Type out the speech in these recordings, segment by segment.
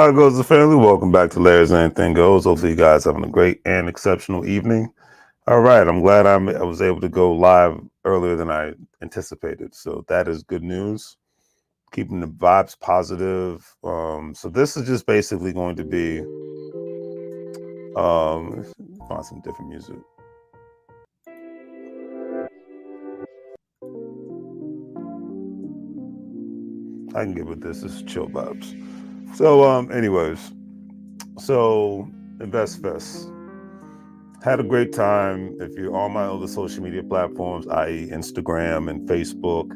How goes the family? Welcome back to Larry's Anything Goes. Hopefully you guys having a great and exceptional evening. All right, I'm glad I was able to go live earlier than I anticipated. So that is good news. Keeping the vibes positive. So this is just basically going to be find some different music. I can get with this. This is chill vibes. So anyways, so InvestFest. Had a great time. If you're on my other social media platforms, i.e. Instagram and Facebook,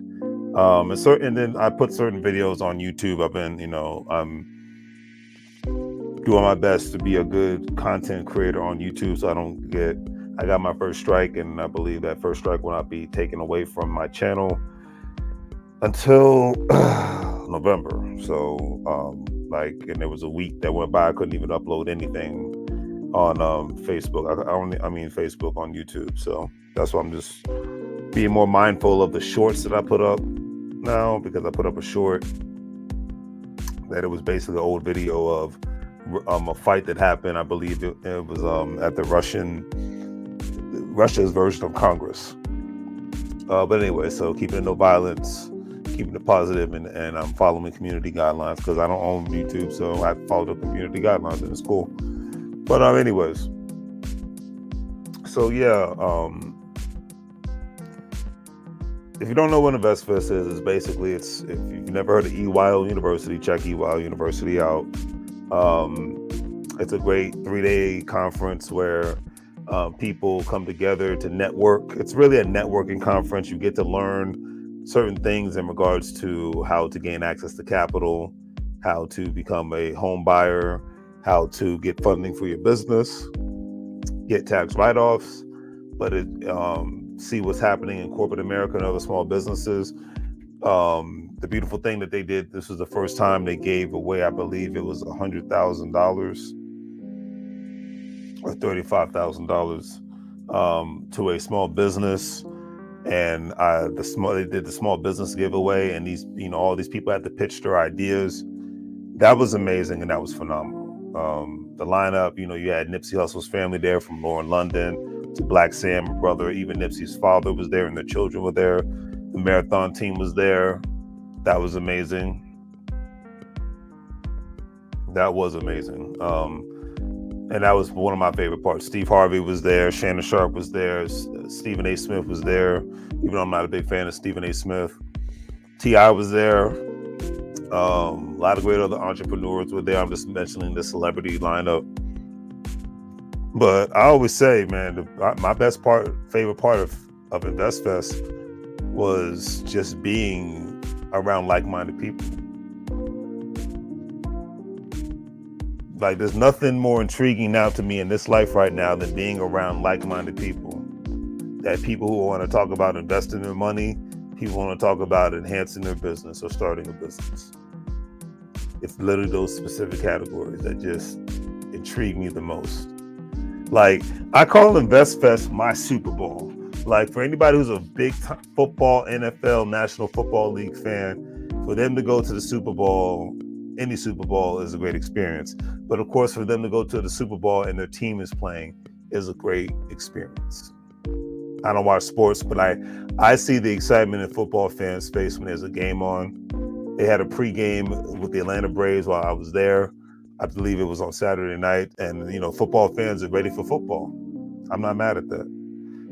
and then I put certain videos on YouTube. I've been, I'm doing my best to be a good content creator on YouTube, so I got my first strike, and I believe that first strike will not be taken away from my channel until November. So, and there was a week that went by, I couldn't even upload anything on Facebook. I mean Facebook on YouTube. So that's why I'm just being more mindful of the shorts that I put up now, because I put up a short that it was basically an old video of a fight that happened. I believe it was at the Russia's version of Congress. But anyway, so keeping no violence, keeping it positive, and I'm following community guidelines because I don't own YouTube, so I follow the community guidelines and it's cool. But anyways, so yeah, if you don't know what InvestFest is, it's basically, if you've never heard of EYL University, check EYL University out. It's a great 3-day conference where people come together to network. It's really a networking conference. You get to learn certain things in regards to how to gain access to capital, how to become a home buyer, how to get funding for your business, get tax write-offs, but see what's happening in corporate America and other small businesses. The beautiful thing that they did, this was the first time they gave away, I believe it was $100,000 or $35,000 to a small business. And they did the small business giveaway, and all these people had to pitch their ideas. That was amazing, and that was phenomenal. The lineup, you had Nipsey Hussle's family there, from Lauren London to Black Sam, brother. Even Nipsey's father was there, and their children were there. The marathon team was there. That was amazing. That was amazing. And that was one of my favorite parts. Steve Harvey was there. Shannon Sharp was there. Stephen A. Smith was there. Even though I'm not a big fan of Stephen A. Smith. T.I. was there. A lot of great other entrepreneurs were there. I'm just mentioning the celebrity lineup. But I always say, man, my favorite part of InvestFest was just being around like-minded people. Like, there's nothing more intriguing now to me in this life right now than being around like-minded people. That people who want to talk about investing their money, people want to talk about enhancing their business or starting a business. It's literally those specific categories that just intrigue me the most. Like, I call InvestFest my Super Bowl. Like, for anybody who's a big football, NFL, National Football League fan, for them to go to the Super Bowl, any Super Bowl is a great experience. But of course, for them to go to the Super Bowl and their team is playing is a great experience. I don't watch sports, but I see the excitement in football fans' face when there's a game on. They had a pregame with the Atlanta Braves while I was there. I believe it was on Saturday night. And, football fans are ready for football. I'm not mad at that.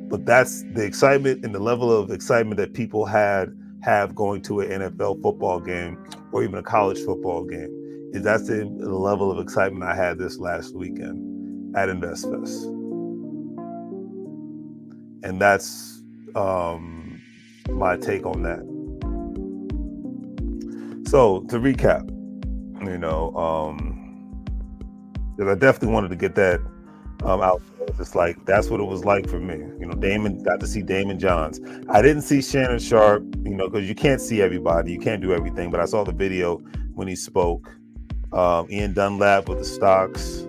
But that's the excitement and the level of excitement that people have going to an NFL football game or even a college football game. That's the level of excitement I had this last weekend at InvestFest. And that's my take on that. So to recap, because I definitely wanted to get that out. It's like, that's what it was like for me. Got to see Damon Johns. I didn't see Shannon Sharp, because you can't see everybody. You can't do everything. But I saw the video when he spoke. Ian Dunlap with the stocks.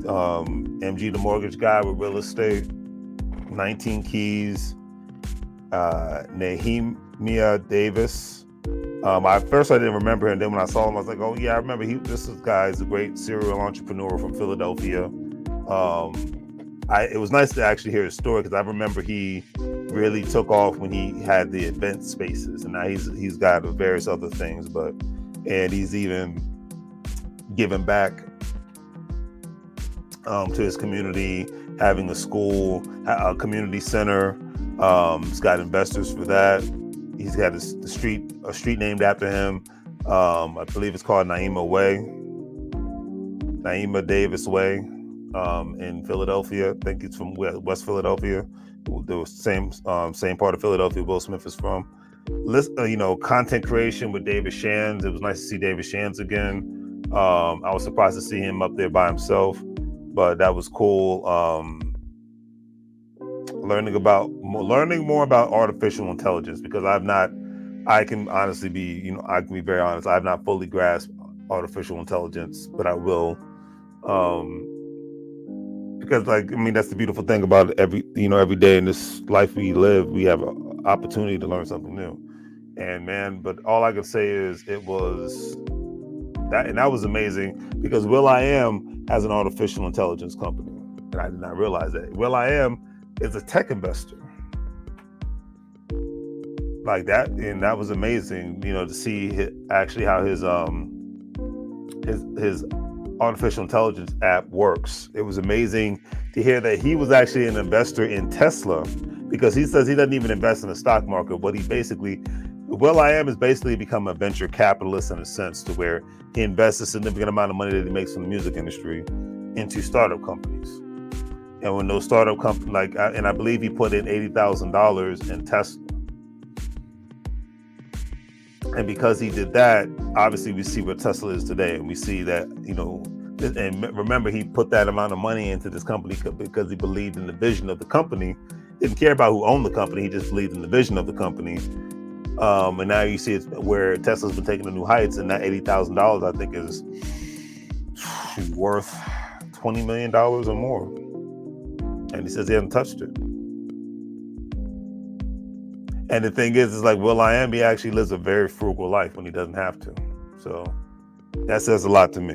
MG, the mortgage guy with real estate. 19 Keys. Nehemiah Davis. At first I didn't remember him. Then when I saw him, I was like, oh yeah, I remember this guy is a great serial entrepreneur from Philadelphia. It was nice to actually hear his story, because I remember he really took off when he had the event spaces, and now he's got various other things, and he's even giving back to his community, having a school, a community center. He's got investors for that. He's got a street named after him. I believe it's called Naima Davis Way, in Philadelphia. I think it's from West Philadelphia, the same part of Philadelphia Will Smith is from. Content creation with David Shands. It was nice to see David Shands again. I was surprised to see him up there by himself, but that was cool. Learning more about artificial intelligence, because I can honestly be, I can be very honest, I have not fully grasped artificial intelligence, but I will, because that's the beautiful thing about every day in this life we live, we have an opportunity to learn something new. And but all I can say is it was that, and that was amazing, because Will.i.am has an artificial intelligence company, and I did not realize that. Will.i.am is a tech investor. Like that, and that was amazing, to see actually how his artificial intelligence app works. It was amazing to hear that he was actually an investor in Tesla, because he says he doesn't even invest in the stock market. But Will.i.am has basically become a venture capitalist in a sense, to where he invests a significant amount of money that he makes from the music industry into startup companies. And when those startup companies, and I believe he put in $80,000 in Tesla. And because he did that, obviously we see where Tesla is today. And we see that, and remember, he put that amount of money into this company because he believed in the vision of the company. Didn't care about who owned the company. He just believed in the vision of the company. And now you see it's where Tesla's been taking to new heights, and that $80,000, I think, is worth $20 million or more. And he says he hasn't touched it. And the thing is like Will.i.am, he actually lives a very frugal life when he doesn't have to. So that says a lot to me.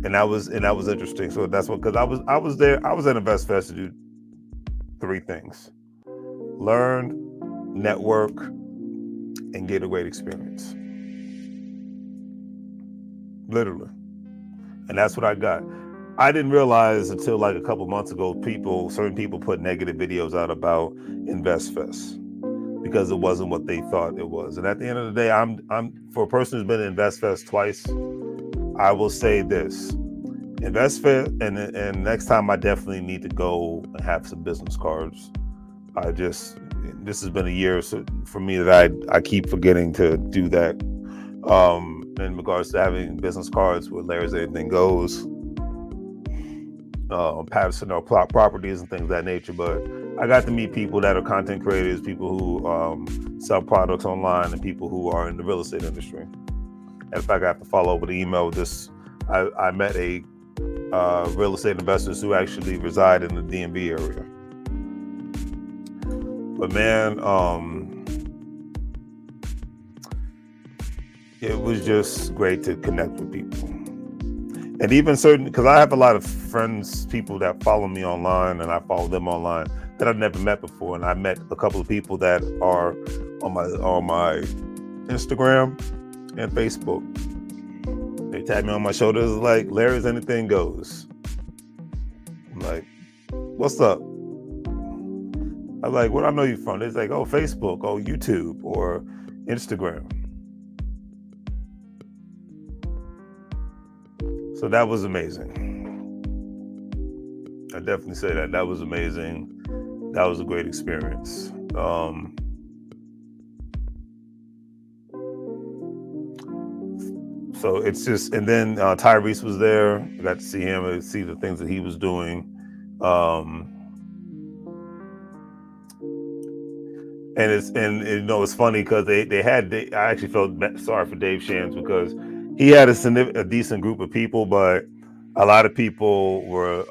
And that was interesting. So that's what, because I was there, I was at InvestFest to do 3 things: learn, network, and get a great experience. Literally. And that's what I got. I didn't realize until like a couple months ago, certain people put negative videos out about InvestFest because it wasn't what they thought it was. And at the end of the day, I'm for a person who's been to InvestFest twice, I will say this: InvestFit, and next time I definitely need to go and have some business cards. This has been a year for me that I keep forgetting to do that. In regards to having business cards with Larry's Anything Goes, Patterson or properties and things of that nature. But I got to meet people that are content creators, people who sell products online, and people who are in the real estate industry. And in fact, I have to follow up with an email with this. I met a real estate investors who actually reside in the DMV area. But man, it was just great to connect with people. And even because I have a lot of friends, people that follow me online, and I follow them online that I've never met before. And I met a couple of people that are on my Instagram and Facebook. They tap me on my shoulders like, Larry's Anything Goes. I'm like, what's up? I'm like, where do I know you from? It's like, oh, Facebook, oh, YouTube, or Instagram. So that was amazing. I definitely say that. That was amazing. That was a great experience. So it's just, and then Tyrese was there. I got to see him and see the things that he was doing. And it's funny because I actually felt sorry for Dave Shams because he had a decent group of people, but a lot of people were,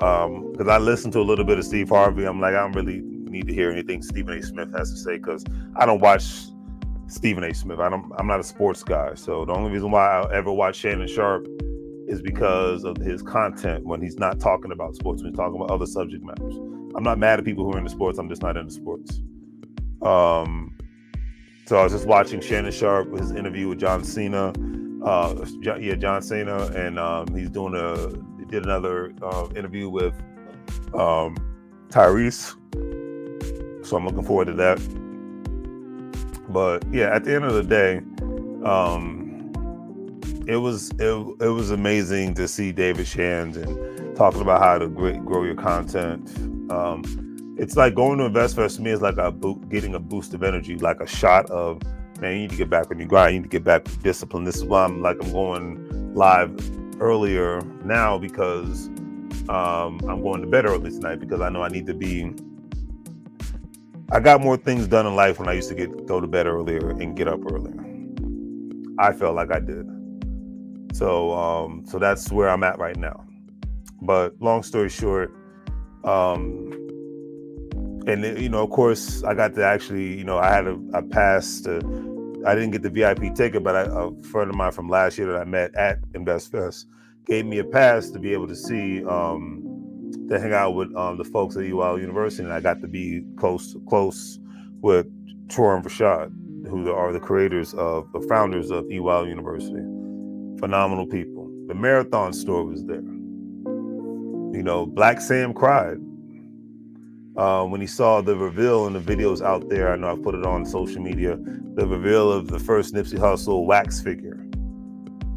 because I listened to a little bit of Steve Harvey. I'm like, I don't really need to hear anything Stephen A. Smith has to say because I don't watch Stephen A. Smith. I'm not a sports guy. So the only reason why I ever watch Shannon Sharp is because of his content when he's not talking about sports, when he's talking about other subject matters. I'm not mad at people who are into sports. I'm just not into sports. So I was just watching Shannon Sharp, his interview with John Cena. John Cena, and he did another interview with Tyrese. So I'm looking forward to that. But yeah, at the end of the day, it was amazing to see David Shands and talking about how to grow your content. It's like going to InvestFest to me is like getting a boost of energy, like a shot of, man, you need to get back on your grind. You need to get back to discipline. This is why I'm going live earlier now because I'm going to bed early tonight because I know I need to be. I got more things done in life when I used to go to bed earlier and get up earlier. I felt like I did. So that's where I'm at right now. But long story short, and of course, I got to actually, I had a pass to. I didn't get the VIP ticket, but a friend of mine from last year that I met at InvestFest gave me a pass to be able to see, to hang out with the folks at EYL University, and I got to be close with Troy and Rashad, who are the the founders of EYL University. Phenomenal people. The Marathon store was there. Black Sam cried when he saw the reveal and the videos out there. I know I've put it on social media. The reveal of the first Nipsey Hussle wax figure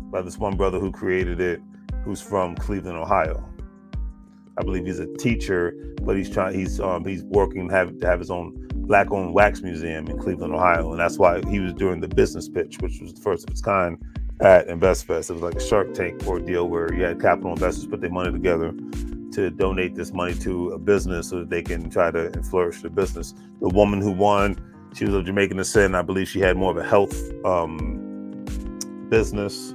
by this one brother who created it, who's from Cleveland, Ohio. I believe he's a teacher, but he's working to have his own Black-owned wax museum in Cleveland, Ohio, and that's why he was doing the business pitch, which was the first of its kind at InvestFest. It was like a Shark Tank ordeal where you had capital investors put their money together to donate this money to a business so that they can try to flourish the business. The woman who won, she was of Jamaican descent. I believe she had more of a health business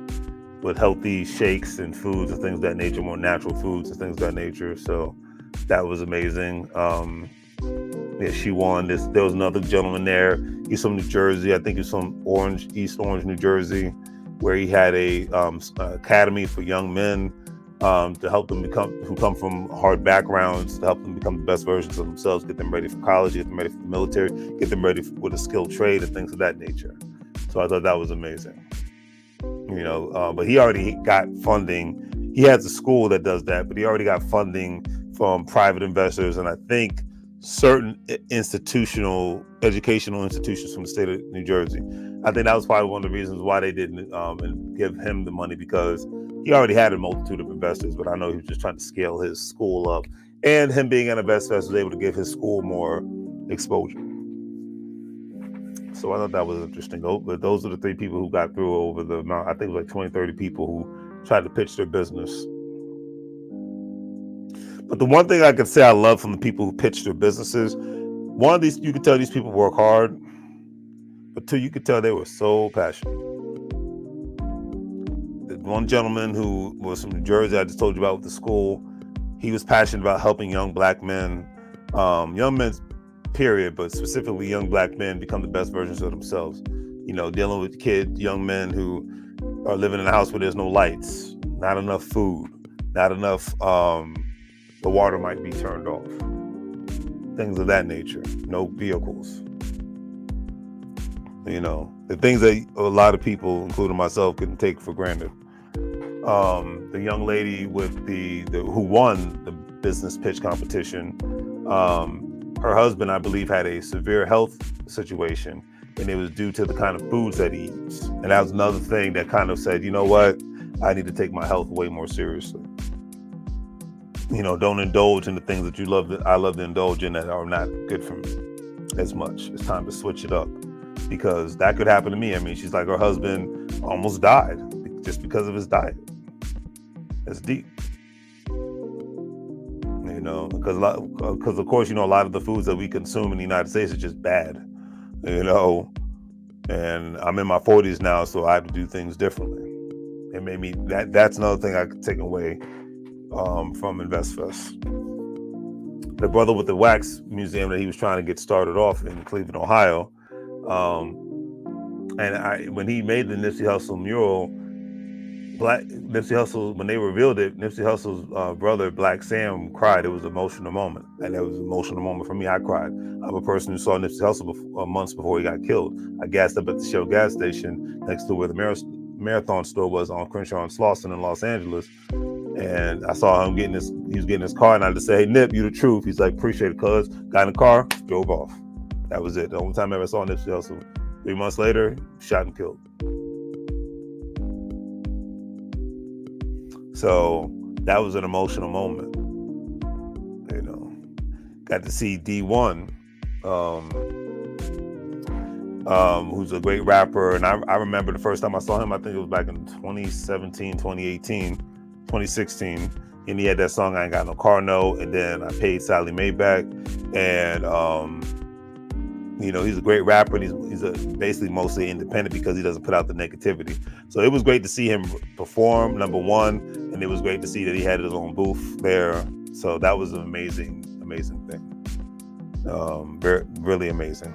with healthy shakes and foods and things of that nature, more natural foods and things of that nature. So that was amazing. She won this. There was another gentleman there. He's from New Jersey. I think he's from East Orange, New Jersey, where he had a academy for young men to help them who come from hard backgrounds, to help them become the best versions of themselves, get them ready for college, get them ready for the military, get them ready with a skilled trade and things of that nature. So I thought that was amazing. But he already got funding. He has a school that does that, but he already got funding from private investors, and I think certain educational institutions from the state of New Jersey. I think that was probably one of the reasons why they didn't give him the money, because he already had a multitude of investors, but I know he was just trying to scale his school up. And him being at InvestFest was able to give his school more exposure. So I thought that was interesting. But those are the 3 people who got through over the amount. I think it was like 20, 30 people who tried to pitch their business. But the one thing I could say I love from the people who pitch their businesses, one of these, you could tell these people work hard, but 2, you could tell they were so passionate. The one gentleman who was from New Jersey, I just told you about with the school, he was passionate about helping young black men, young men, period, but specifically young black men become the best versions of themselves. You know, dealing with kids, young men who are living in a house where there's no lights, not enough food, not enough, the water might be turned off. Things of that nature, no vehicles. You know, the things that a lot of people, including myself, couldn't take for granted. The young lady with who won the business pitch competition, her husband, I believe, had a severe health situation, and it was due to the kind of foods that he eats. And that was another thing that kind of said, you know what, I need to take my health way more seriously. You know, don't indulge in the things that I love to indulge in that are not good for me as much. It's time to switch it up, because that could happen to me. I mean, she's like, her husband almost died just because of his diet. That's deep. You know, because of course, you know, a lot of the foods that we consume in the United States are just bad, you know, and I'm in my 40s now, so I have to do things differently. It made me, that's another thing I could take away from InvestFest. The brother with the wax museum that he was trying to get started off in Cleveland, Ohio, and when he made the Nipsey Hussle mural, Nipsey Hussle, when they revealed it, Nipsey Hussle's brother, Black Sam, cried. It was an emotional moment, and that was an emotional moment for me. I cried. I'm a person who saw Nipsey Hussle months before he got killed. I gassed up at the Shell gas station next to where the Marathon store was on Crenshaw and Slauson in Los Angeles, and I saw him he was getting his car, and I just said, "Hey, Nip, you the truth." He's like, "Appreciate it, cuz." Got in the car, drove off. That was it. The only time I ever saw Nipsey Hussle. 3 months later, shot and killed. So that was an emotional moment. You know, got to see D1, who's a great rapper. And I remember the first time I saw him, I think it was back in 2017, 2018, 2016. And he had that song, I Ain't Got No Car Note. And then I Paid Sally Mae Back. And, you know, he's a great rapper. And he's basically mostly independent because he doesn't put out the negativity. So it was great to see him perform, number one. And it was great to see that he had his own booth there. So that was an amazing thing. Really amazing.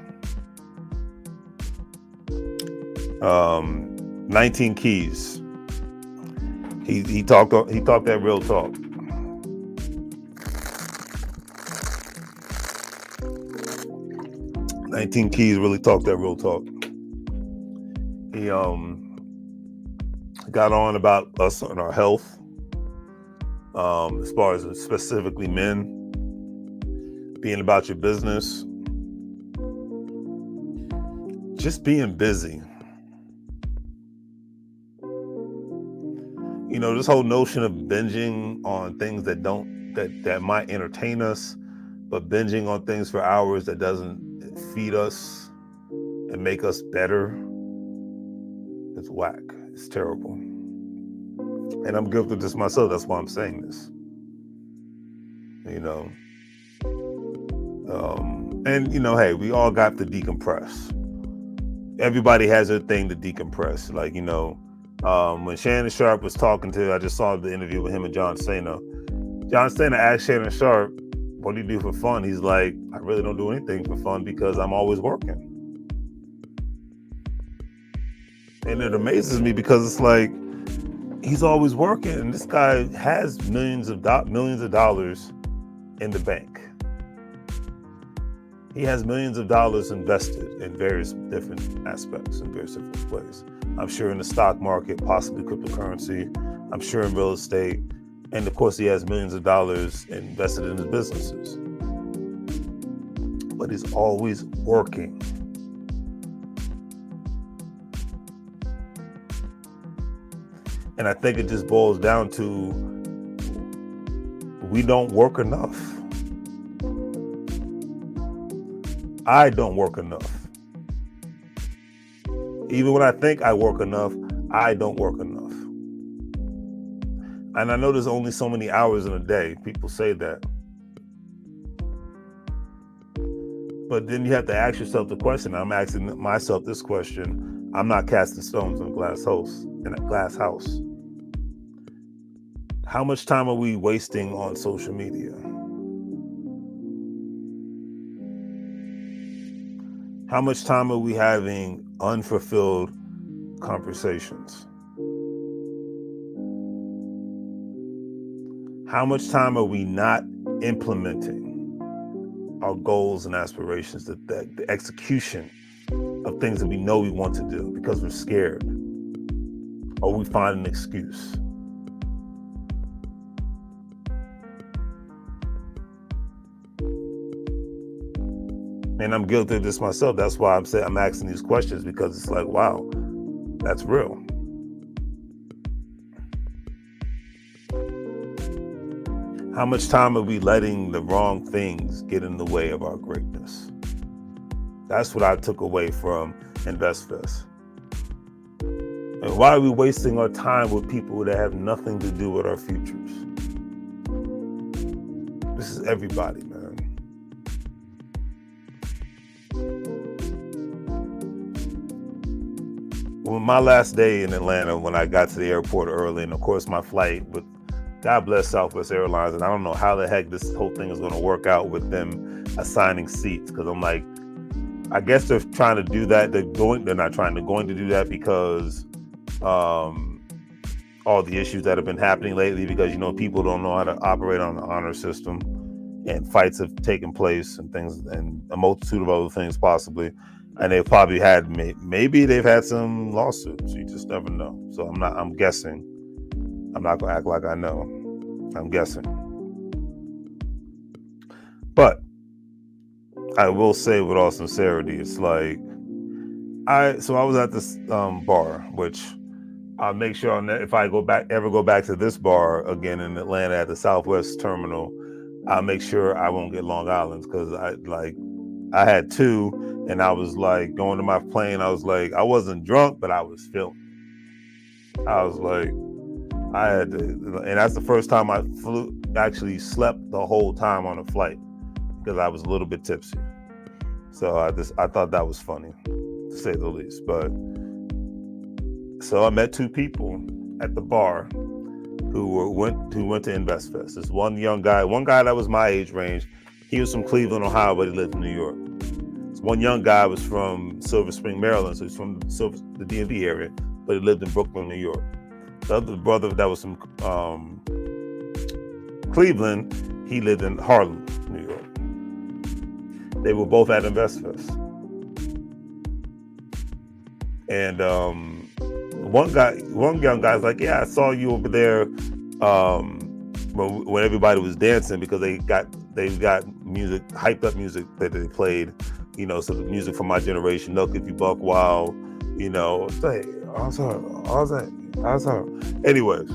19 Keys. He talked that real talk. Keys really talked that real talk. He got on about us and our health, as far as specifically men, being about your business, just being busy. You know, this whole notion of binging on things that might entertain us, but binging on things for hours that doesn't feed us and make us better, it's whack. It's terrible. And I'm guilty of this myself. That's why I'm saying this. You know, and you know, hey, we all got to decompress. Everybody has their thing to decompress. Like, you know, when Shannon Sharp was talking I just saw the interview with him and John Cena. John Cena asked Shannon Sharp, "What do you do for fun?" He's like, "I really don't do anything for fun because I'm always working." And it amazes me because it's like, he's always working, and this guy has millions of dollars in the bank. He has millions of dollars invested in various different aspects, in various different ways. I'm sure in the stock market, possibly cryptocurrency. I'm sure in real estate. And of course, he has millions of dollars invested in his businesses. But he's always working. And I think it just boils down to we don't work enough. I don't work enough. Even when I think I work enough, I don't work enough. And I know there's only so many hours in a day. People say that. But then you have to ask yourself the question. I'm asking myself this question. I'm not casting stones in a glass house. How much time are we wasting on social media? How much time are we having unfulfilled conversations? How much time are we not implementing our goals and aspirations, the execution of things that we know we want to do because we're scared, or we find an excuse? And I'm guilty of this myself. That's why I'm asking these questions, because it's like, wow, that's real. How much time are we letting the wrong things get in the way of our greatness? That's what I took away from InvestFest. And why are we wasting our time with people that have nothing to do with our futures? This is everybody, man. Well, my last day in Atlanta, when I got to the airport early, and of course my flight with, God bless Southwest Airlines, and I don't know how the heck this whole thing is going to work out with them assigning seats, because I'm like, I guess they're trying to do that. They're not trying to do that because all the issues that have been happening lately, because, you know, people don't know how to operate on the honor system, and fights have taken place and things, and a multitude of other things possibly. And they've probably had, maybe they've had some lawsuits. You just never know. So I'm guessing. I'm not going to act like I know. I'm guessing. But I will say with all sincerity, it's like, I was at this bar, which I'll make sure if I ever go back to this bar again in Atlanta at the Southwest Terminal, I'll make sure I won't get Long Island's, because I had two, and I was like going to my plane. I was like, I wasn't drunk, but I was feeling. I was like, I had to, and that's the first time I actually slept the whole time on a flight, because I was a little bit tipsy. So I thought that was funny, to say the least. But so I met two people at the bar who went to InvestFest. This one guy that was my age range. He was from Cleveland, Ohio, but he lived in New York. This one young guy was from Silver Spring, Maryland, so he's from the DMV area, but he lived in Brooklyn, New York. The other brother that was from Cleveland, he lived in Harlem, New York. They were both at InvestFest. And one young guy's like, yeah, I saw you over there when everybody was dancing, because they've got music, hyped up music that they played, you know, so the music from my generation, Milk If You Buck Wild, you know, say, anyways,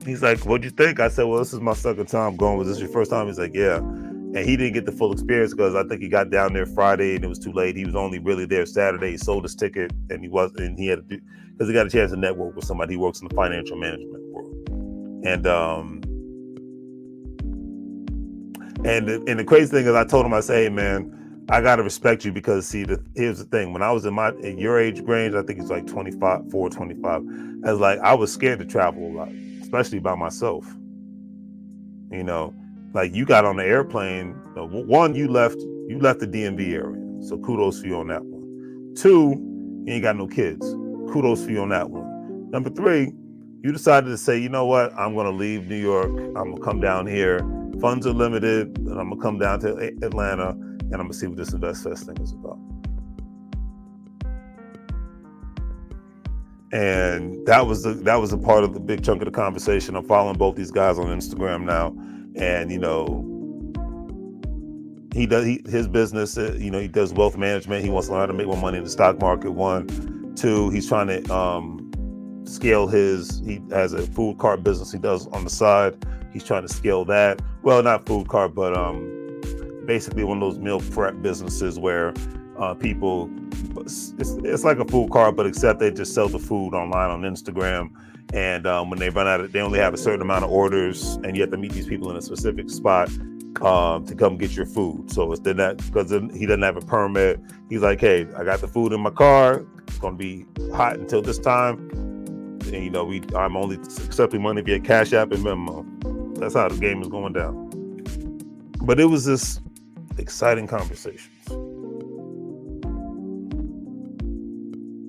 he's like, what'd you think? I said, well, this is my second time going. Was this your first time? He's like, yeah. And he didn't get the full experience, because I think he got down there Friday and it was too late. He was only really there Saturday. He sold his ticket, and he had to do, because he got a chance to network with somebody. He works in the financial management world. And the crazy thing is, I told him, I say, hey, man, I got to respect you, because here's the thing. When I was in your age range, I think it's like 25, I was like, I was scared to travel a lot, especially by myself. You know, like, you got on the airplane. One, you left the DMV area, so kudos for you on that one. Two, you ain't got no kids. Kudos for you on that one. Number three, you decided to say, you know what? I'm going to leave New York. I'm going to come down here. Funds are limited, and I'm going to come down to Atlanta, and I'm going to see what this InvestFest thing is about. And that was a part of the big chunk of the conversation. I'm following both these guys on Instagram now, and, you know, his business, you know, he does wealth management. He wants to learn how to make more money in the stock market. One, two, he's trying to scale he has a food cart business he does on the side. He's trying to scale that. Well, not food cart, but basically one of those meal prep businesses where people, it's like a food cart, but except they just sell the food online on Instagram. And when they run out they only have a certain amount of orders, and you have to meet these people in a specific spot to come get your food. So it's that, because he doesn't have a permit. He's like, hey, I got the food in my car. It's going to be hot until this time. And, I'm only accepting money via Cash App and Venmo. That's how the game is going down. But it was this exciting conversations.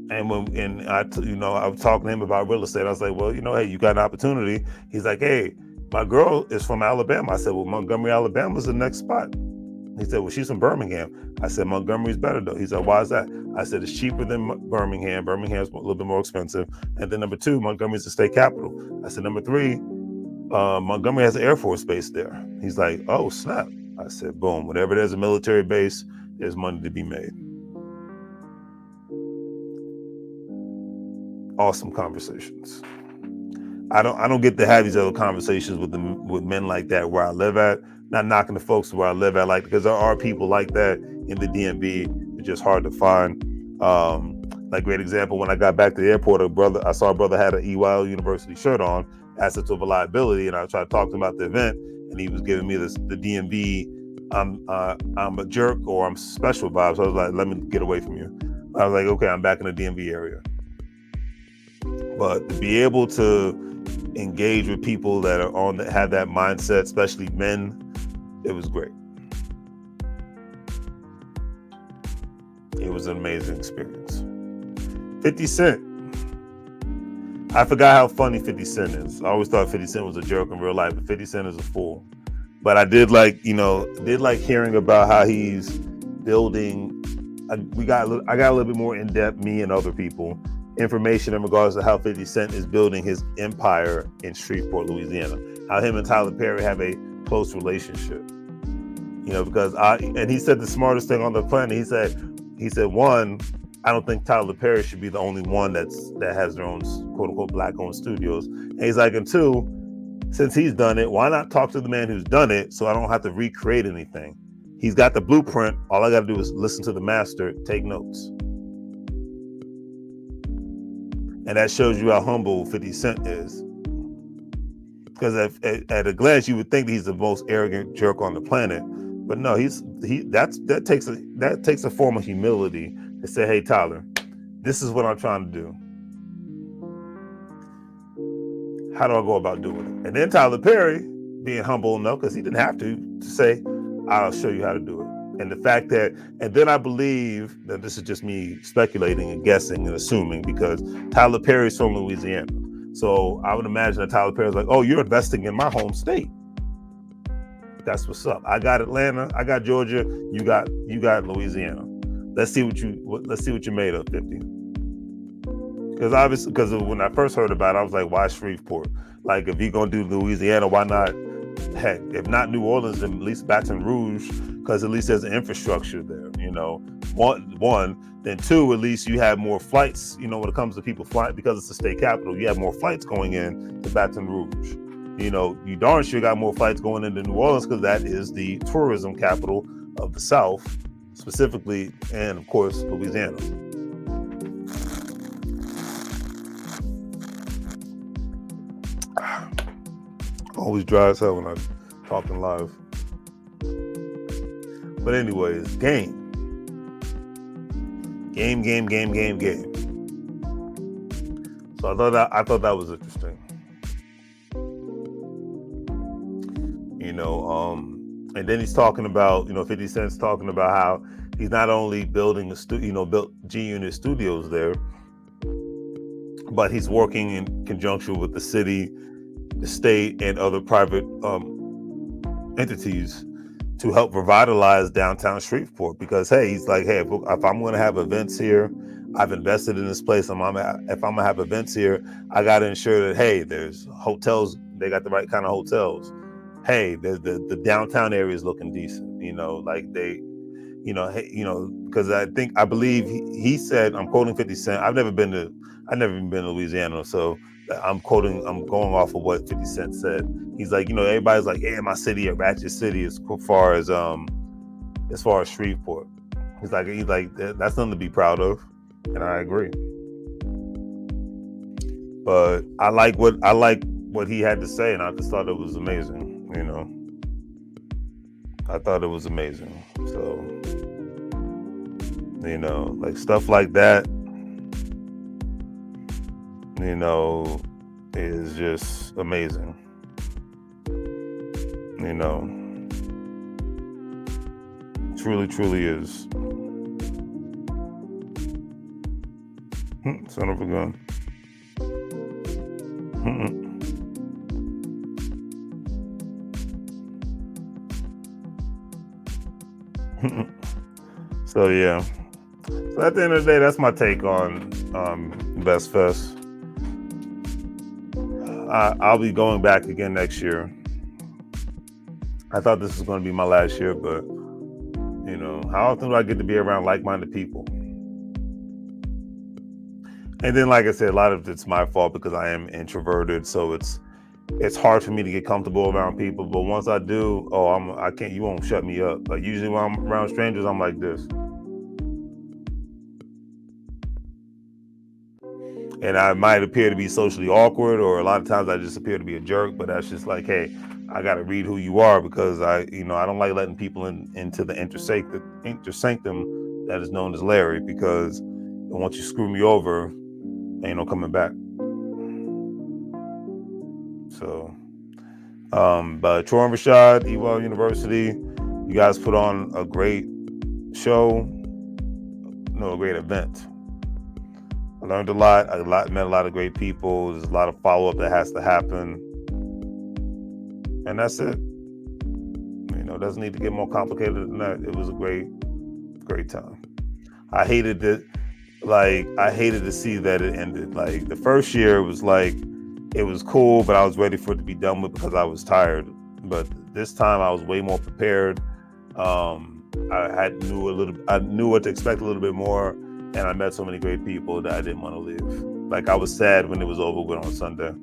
And I was talking to him about real estate. I was like, well, hey, you got an opportunity. He's like, hey, my girl is from Alabama. I said, well, Montgomery, Alabama is the next spot. He said, well, she's from Birmingham. I said, Montgomery's better though. He said, why is that? I said, it's cheaper than Birmingham. Birmingham's a little bit more expensive. And then number 2, Montgomery's the state capital. I said, number 3, Montgomery has an Air Force base there. He's like, oh, snap. I said, boom, whenever there's a military base, there's money to be made. Awesome conversations. I don't get to have these other conversations with men like that where I live at. Not knocking the folks where I live at, because there are people like that in the DMV. It's just hard to find. Like, great example, when I got back to the airport, I saw a brother had an EYL University shirt on, Assets of Reliability, and I tried to talk to him about the event, and he was giving me the DMV, I'm a jerk or I'm special vibes. So I was like, let me get away from you. I was like, okay, I'm back in the DMV area. But to be able to engage with people that have that mindset, especially men, it was great. It was an amazing experience. 50 Cent. I forgot how funny 50 Cent is. I always thought 50 Cent was a joke in real life, but 50 Cent is a fool. But I did like hearing about how he's building. I got a little bit more in depth, me and other people, information in regards to how 50 Cent is building his empire in Shreveport, Louisiana. How him and Tyler Perry have a close relationship. Because and he said the smartest thing on the planet. He said, one, I don't think Tyler Perry should be the only one that has their own quote unquote black-owned studios. And he's like, and 2, since he's done it, why not talk to the man who's done it so I don't have to recreate anything? He's got the blueprint. All I got to do is listen to the master, take notes. And that shows you how humble 50 Cent is. Because at a glance, you would think he's the most arrogant jerk on the planet. But no, that takes a form of humility to say, hey, Tyler, this is what I'm trying to do. How do I go about doing it? And then Tyler Perry, being humble enough, because he didn't have to say, I'll show you how to do it. And the fact that, and then I believe that this is just me speculating and guessing and assuming, because Tyler Perry's from Louisiana. So I would imagine that Tyler Perry's like, oh, you're investing in my home state. That's what's up. I got Atlanta, I got Georgia, you got Louisiana. Let's see what you made of, 50. Because when I first heard about it, I was like, why Shreveport? Like, if you're gonna do Louisiana, why not? Heck, if not New Orleans, then at least Baton Rouge, because at least there's an infrastructure there. One, then 2, at least you have more flights. When it comes to people flying, because it's the state capital, you have more flights going in to Baton Rouge. You darn sure got more flights going into New Orleans, because that is the tourism capital of the South, specifically, and of course, Louisiana. Always dry as hell when I'm talking live. But anyways, game. So I thought that was interesting. And then he's talking about, 50 Cent's talking about how he's not only building built G-Unit studios there, but he's working in conjunction with the city, the state, and other private entities to help revitalize downtown Shreveport. Because, hey, he's like, hey, if I'm going to have events here, I've invested in this place. If I'm going to have events here, I got to ensure that, hey, there's hotels. They got the right kind of hotels. Hey, the downtown area is looking decent. Because I believe he said, I'm quoting 50 Cent. I've never even been to Louisiana, so I'm going off of what 50 Cent said. He's like, everybody's like, yeah, my city a ratchet city as far as Shreveport. He's like that's something to be proud of, and I agree. But I like what he had to say, and I just thought it was amazing. I thought it was amazing. So, like stuff like that, is just amazing. Truly, truly is. Son of a gun. So yeah. So at the end of the day, that's my take on Best Fest. I'll be going back again next year. I thought this was going to be my last year, but how often do I get to be around like-minded people? And then, like I said, a lot of it's my fault because I am introverted, so it's hard for me to get comfortable around people. But once I do, I can't. You won't shut me up. Like usually when I'm around strangers, I'm like this, and I might appear to be socially awkward, or a lot of times I just appear to be a jerk. But that's just like, hey, I got to read who you are because I don't like letting people into the inner sanctum that is known as Larry, because once you screw me over, ain't no coming back. So, but Troy and Rashad, EWEBULL University, you guys put on a great show, a great event. I learned a lot. Met a lot of great people. There's a lot of follow-up that has to happen. And that's it. It doesn't need to get more complicated than that. It was a great, great time. I hated it. I hated to see that it ended. Like the first year was like, it was cool, but I was ready for it to be done with because I was tired. But this time I was way more prepared. I knew what to expect a little bit more, and I met so many great people that I didn't want to leave. Like I was sad when it was over with on Sunday,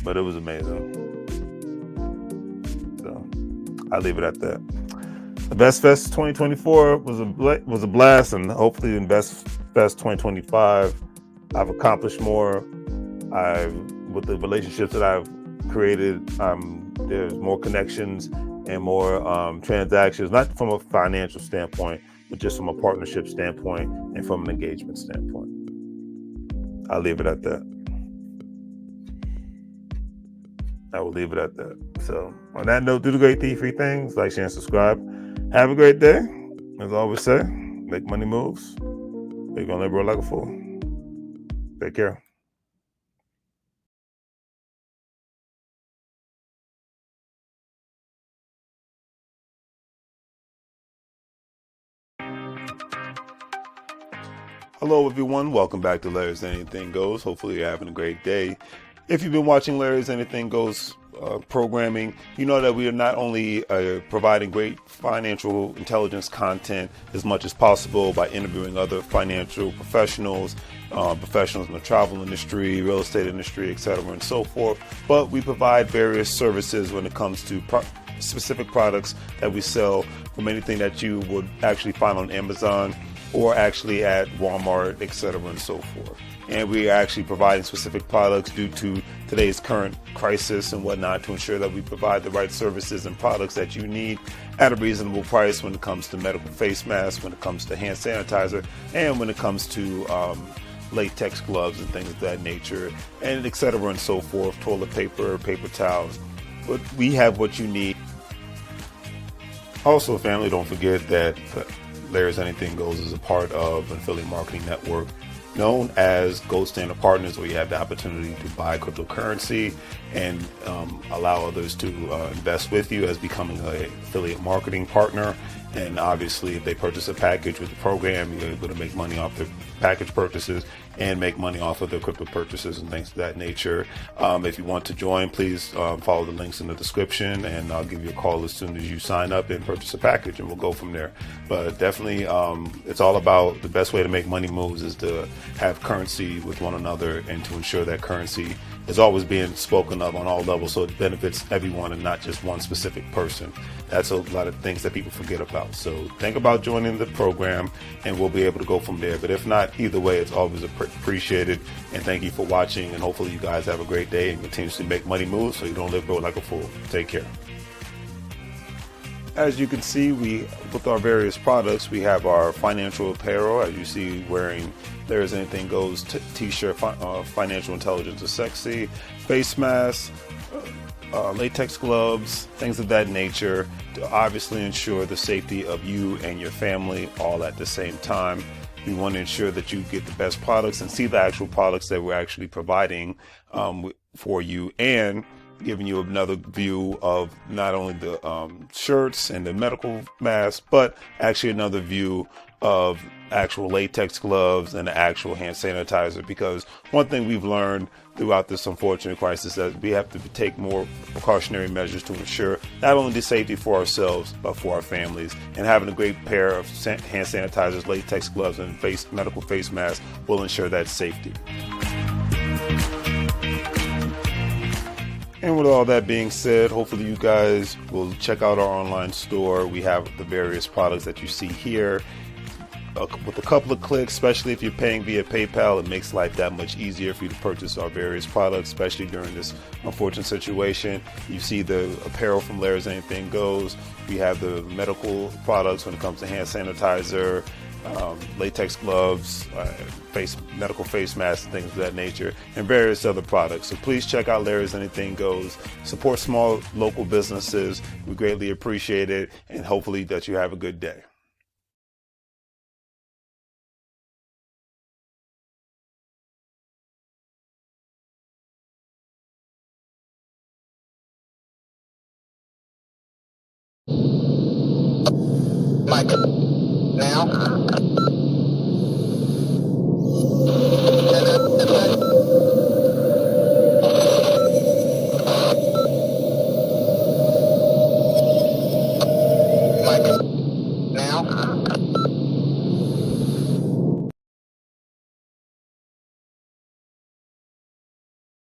but it was amazing. So I leave it at that. The Best Fest 2024 was a blast, and hopefully in Best Fest 2025, I've accomplished more. With the relationships that I've created, there's more connections and more transactions, not from a financial standpoint, but just from a partnership standpoint and from an engagement standpoint. I'll leave it at that. I will leave it at that. So on that note, do the great three things: like, share, and subscribe. Have a great day. As I always say, make money moves. You're gonna live like a fool. Take care. Hello, everyone. Welcome back to Larry's Anything Goes. Hopefully, you're having a great day. If you've been watching Larry's Anything Goes programming, you know that we are not only providing great financial intelligence content as much as possible by interviewing other financial professionals, professionals in the travel industry, real estate industry, etc., and so forth, but we provide various services when it comes to specific products that we sell, from anything that you would actually find on Amazon or actually at Walmart, etc., and so forth. And we are actually providing specific products due to today's current crisis and whatnot, to ensure that we provide the right services and products that you need at a reasonable price when it comes to medical face masks, when it comes to hand sanitizer, and when it comes to latex gloves and things of that nature, and etc., and so forth, toilet paper, paper towels. But we have what you need. Also, family, don't forget that Larry's Anything Goes is a part of an affiliate marketing network known as Gold Standard Partners, where you have the opportunity to buy cryptocurrency and allow others to invest with you as becoming an affiliate marketing partner. And obviously, if they purchase a package with the program, you're able to make money off the package purchases and make money off of the crypto purchases and things of that nature. If you want to join, please follow the links in the description, and I'll give you a call as soon as you sign up and purchase a package, and we'll go from there. But definitely, it's all about the best way to make money moves is to have currency with one another and to ensure that currency is always being spoken of on all levels, so it benefits everyone and not just one specific person. That's a lot of things that people forget about. So think about joining the program, and we'll be able to go from there. But if not, either way, it's always appreciated. And thank you for watching. And hopefully you guys have a great day and continuously make money moves so you don't live broke like a fool. Take care. As you can see, with our various products, we have our financial apparel. As you see, wearing There's Anything Goes t-shirt, financial intelligence is sexy, face masks, latex gloves, things of that nature, to obviously ensure the safety of you and your family all at the same time. We want to ensure that you get the best products and see the actual products that we're actually providing for you, and giving you another view of not only the shirts and the medical masks, but actually another view of actual latex gloves and the actual hand sanitizer. Because one thing we've learned throughout this unfortunate crisis is that we have to take more precautionary measures to ensure not only the safety for ourselves, but for our families. And having a great pair of hand sanitizers, latex gloves, and medical face masks will ensure that safety. And with all that being said, hopefully you guys will check out our online store. We have the various products that you see here. With a couple of clicks, especially if you're paying via PayPal, it makes life that much easier for you to purchase our various products, especially during this unfortunate situation. You see the apparel from Larry's Anything Goes. We have the medical products when it comes to hand sanitizer, latex gloves, medical face masks, and things of that nature, and various other products. So please check out Larry's Anything Goes. Support small local businesses. We greatly appreciate it, and hopefully that you have a good day. Mike, now?